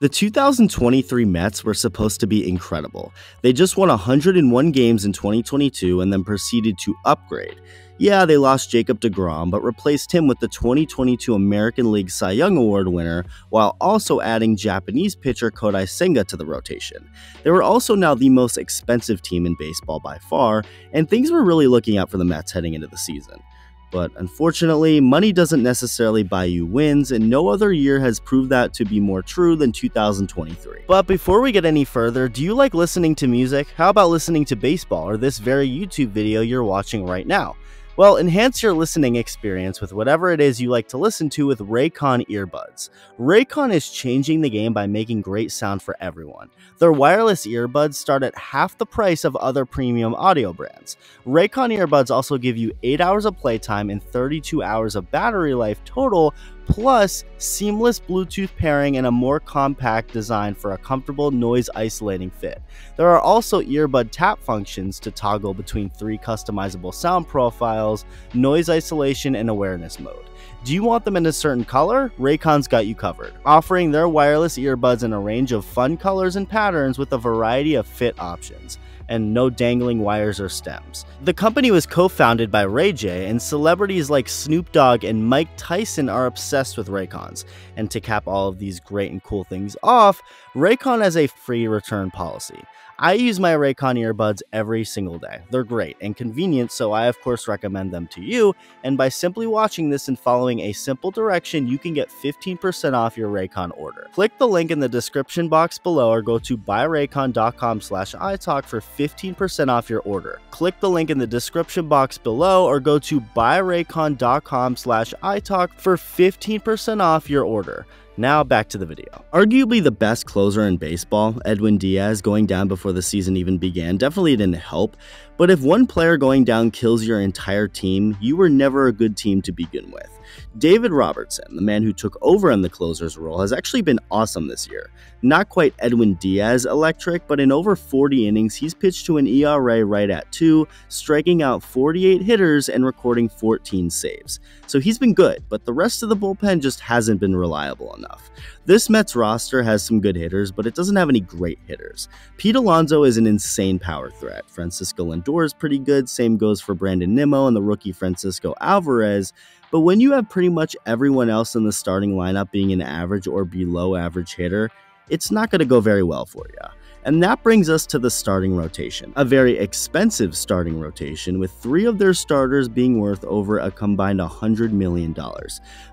The 2023 Mets were supposed to be incredible. They just won 101 games in 2022 and then proceeded to upgrade. Yeah, they lost Jacob deGrom, but replaced him with the 2022 American League Cy Young Award winner, while also adding Japanese pitcher Kodai Senga to the rotation. They were also now the most expensive team in baseball by far, and things were really looking up for the Mets heading into the season. But unfortunately, money doesn't necessarily buy you wins, and no other year has proved that to be more true than 2023. But before we get any further, do you like listening to music? How about listening to baseball or this very YouTube video you're watching right now? Well, enhance your listening experience with whatever it is you like to listen to with Raycon earbuds. Raycon is changing the game by making great sound for everyone. Their wireless earbuds start at half the price of other premium audio brands. Raycon earbuds also give you 8 hours of playtime and 32 hours of battery life total, plus seamless Bluetooth pairing and a more compact design for a comfortable noise-isolating fit. There are also earbud tap functions to toggle between 3 customizable sound profiles, noise isolation, and awareness mode. Do you want them in a certain color? Raycon's got you covered, offering their wireless earbuds in a range of fun colors and patterns with a variety of fit options, and no dangling wires or stems. The company was co-founded by Ray J, and celebrities like Snoop Dogg and Mike Tyson are obsessed with Raycons. And to cap all of these great and cool things off, Raycon has a free return policy. I use my Raycon earbuds every single day. They're great and convenient, so I of course recommend them to you, and by simply watching this and following a simple direction, you can get 15% off your Raycon order. Click the link in the description box below or go to buyraycon.com/iTalk for 15% off your order. Click the link in the description box below or go to buyraycon.com/iTalk for 15% off your order. Now back to the video. Arguably the best closer in baseball, Edwin Diaz, going down before the season even began definitely didn't help, but if one player going down kills your entire team, you were never a good team to begin with. David Robertson, the man who took over in the closer's role, has actually been awesome this year. Not quite Edwin Diaz electric, but in over 40 innings, he's pitched to an ERA right at 2, striking out 48 hitters and recording 14 saves. So he's been good, but the rest of the bullpen just hasn't been reliable enough. This Mets roster has some good hitters, but it doesn't have any great hitters. Pete Alonso is an insane power threat. Francisco Lindor is pretty good, same goes for Brandon Nimmo and the rookie Francisco Alvarez. But when you have pretty much everyone else in the starting lineup being an average or below average hitter, it's not going to go very well for you. And that brings us to the starting rotation, a very expensive starting rotation with 3 of their starters being worth over a combined $100 million.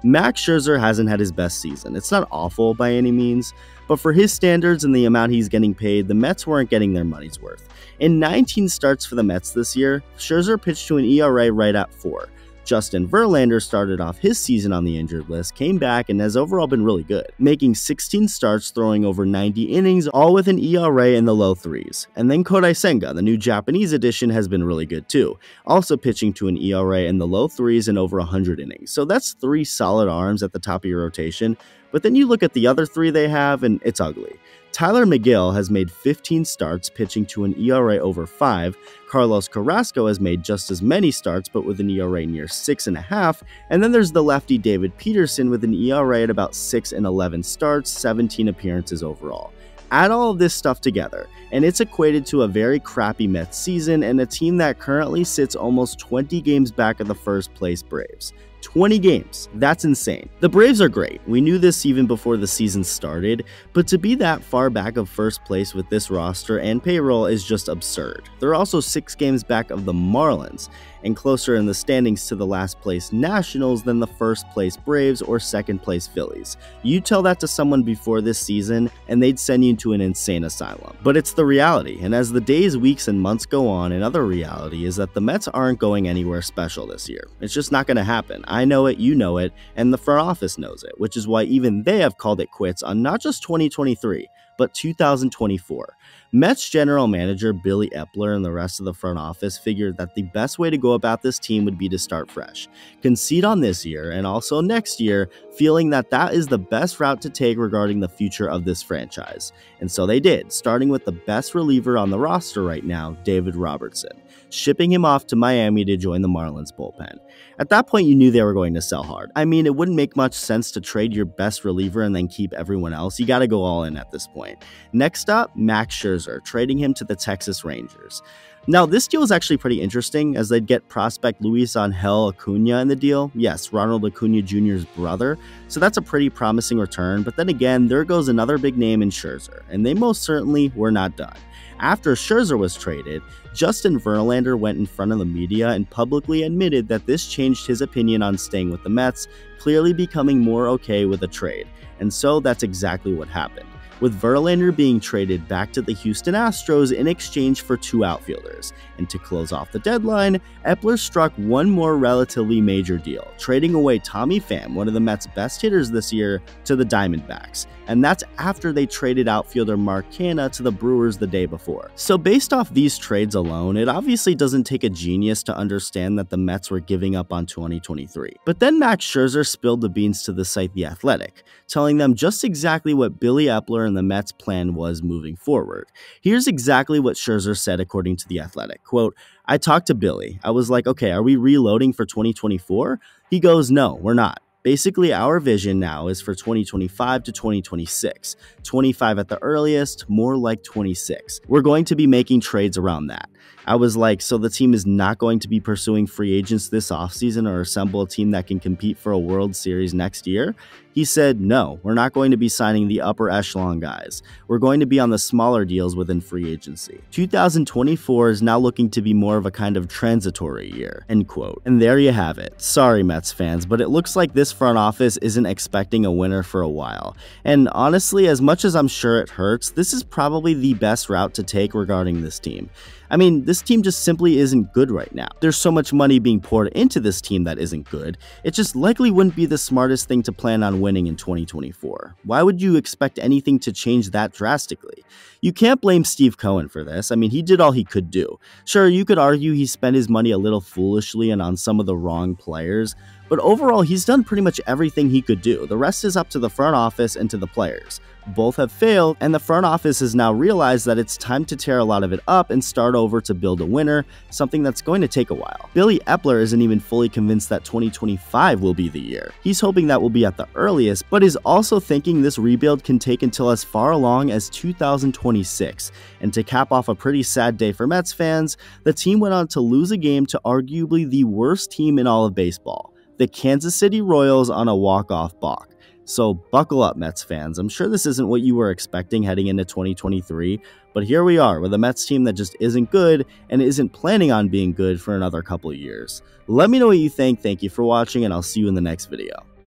Max Scherzer hasn't had his best season. It's not awful by any means, but for his standards and the amount he's getting paid, the Mets weren't getting their money's worth. In 19 starts for the Mets this year, Scherzer pitched to an ERA right at 4. Justin Verlander started off his season on the injured list, came back, and has overall been really good, making 16 starts, throwing over 90 innings, all with an ERA in the low 3s. And then Kodai Senga, the new Japanese addition, has been really good too, also pitching to an ERA in the low 3s and over 100 innings. So that's 3 solid arms at the top of your rotation, but then you look at the other 3 they have, and it's ugly. Tyler McGill has made 15 starts, pitching to an ERA over 5. Carlos Carrasco has made just as many starts, but with an ERA near 6.5. And then there's the lefty David Peterson with an ERA at about 6 and 11 starts, 17 appearances overall. Add all of this stuff together, and it's equated to a very crappy Mets season and a team that currently sits almost 20 games back of the first place Braves. 20 games. That's insane. The Braves are great. We knew this even before the season started, but to be that far back of first place with this roster and payroll is just absurd. They're also 6 games back of the Marlins and closer in the standings to the last place Nationals than the first place Braves or second place Phillies. You tell that to someone before this season and they'd send you to an insane asylum. But it's the reality, and as the days, weeks, and months go on, another reality is that the Mets aren't going anywhere special this year. It's just not going to happen. I know it, you know it, and the front office knows it, which is why even they have called it quits on not just 2023, but 2024. Mets general manager Billy Epler and the rest of the front office figured that the best way to go about this team would be to start fresh, concede on this year and also next year, feeling that that is the best route to take regarding the future of this franchise. And so they did, starting with the best reliever on the roster right now, David Robertson. shipping him off to Miami to join the Marlins bullpen. At that point, you knew they were going to sell hard. I mean, it wouldn't make much sense to trade your best reliever and then keep everyone else. You gotta go all in at this point. Next up, Max Scherzer, trading him to the Texas Rangers. Now, this deal is actually pretty interesting, as they'd get prospect Luis Angel Acuna in the deal. Yes, Ronald Acuna Jr.'s brother. So that's a pretty promising return, but then again, there goes another big name in Scherzer, and they most certainly were not done. After Scherzer was traded, Justin Verlander went in front of the media and publicly admitted that this changed his opinion on staying with the Mets, clearly becoming more okay with a trade. And so that's exactly what happened, with Verlander being traded back to the Houston Astros in exchange for 2 outfielders. And to close off the deadline, Epler struck one more relatively major deal, trading away Tommy Pham, one of the Mets' best hitters this year, to the Diamondbacks. And that's after they traded outfielder Mark Canha to the Brewers the day before. So based off these trades alone, it obviously doesn't take a genius to understand that the Mets were giving up on 2023. But then Max Scherzer spilled the beans to the site The Athletic, telling them just exactly what Billy Epler and the Mets' plan was moving forward. Here's exactly what Scherzer said according to The Athletic. Quote, "I talked to Billy. I was like, okay, are we reloading for 2024? He goes, no, we're not. Basically, our vision now is for 2025 to 2026. 25 at the earliest, more like 26. We're going to be making trades around that." I was like, so the team is not going to be pursuing free agents this offseason or assemble a team that can compete for a World Series next year? He said, no, we're not going to be signing the upper echelon guys. We're going to be on the smaller deals within free agency. 2024 is now looking to be more of a kind of transitory year, end quote. And there you have it. Sorry, Mets fans, but it looks like this front office isn't expecting a winner for a while. And honestly, as much as I'm sure it hurts, this is probably the best route to take regarding this team. I mean, this team just simply isn't good right now. There's so much money being poured into this team that isn't good. It just likely wouldn't be the smartest thing to plan on winning in 2024. Why would you expect anything to change that drastically? You can't blame Steve Cohen for this. I mean, he did all he could do. Sure, you could argue he spent his money a little foolishly and on some of the wrong players, but overall, he's done pretty much everything he could do. The rest is up to the front office and to the players. Both have failed, and the front office has now realized that it's time to tear a lot of it up and start over to build a winner, something that's going to take a while. Billy Epler isn't even fully convinced that 2025 will be the year. He's hoping that will be at the earliest, but is also thinking this rebuild can take until as far along as 2026. And to cap off a pretty sad day for Mets fans, the team went on to lose a game to arguably the worst team in all of baseball, the Kansas City Royals, on a walk-off balk. So buckle up, Mets fans. I'm sure this isn't what you were expecting heading into 2023, but here we are with a Mets team that just isn't good and isn't planning on being good for another couple of years. Let me know what you think. Thank you for watching, and I'll see you in the next video.